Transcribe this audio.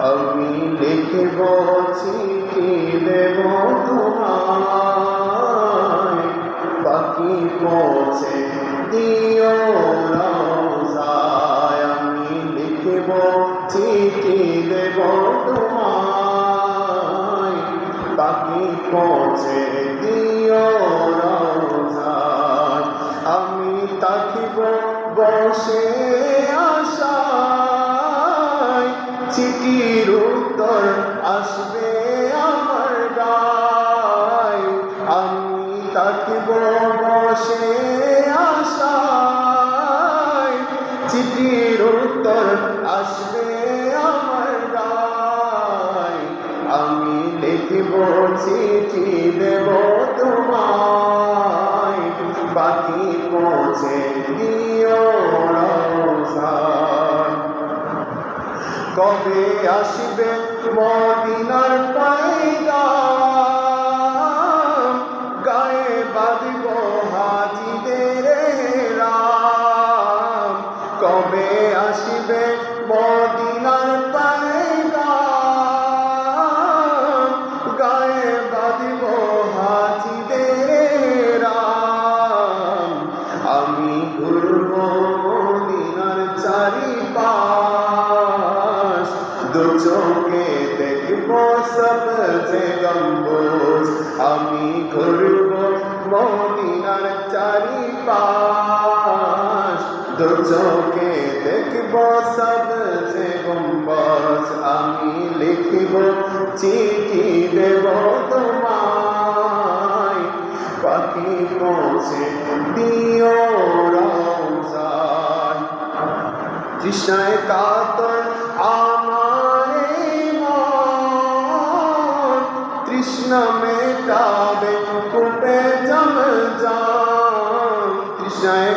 আমি লিখব চিঠি দেব তোমায়, পাখি পৌঁছে দিও রওজায়। আমি লিখব চিঠি দেব তোমায়, পাখি পৌঁছে দিও রওজায়। আমি থাকিব বসে আশায়, চিঠির উত্তর আসবে আমার গায়। আমি থাকিব বসে আশায়, চিঠির উত্তর আসবে আমার গায়। আমি লিখব চিঠি দেব তোমায়, পাখি পৌঁছে দিও রওজায়। কবে আসবে মদিনার পয়গাম, গায়ে বাঁধব হাজিদের রাম। কবে আসবে মদিনার পয়গাম, গায়ে বাঁধব হাজিদের রাম। আমি ঘুরব মদিনার চারিপাশ, দু চোখে দেখব সবজে গম্বুজ। আমি ঘুরব মদিনার চারিপাশ, দু চোখে দেখব সবজে গম্বুজ। আমি লিখব চিঠি দেব তোমায়, পাখি পৌঁছে দিও রওজায়। তৃষ্ণায় কাতর আমার মন, তৃষ্ণা মেটাবে কূপে জমজম। তৃষ্ণায়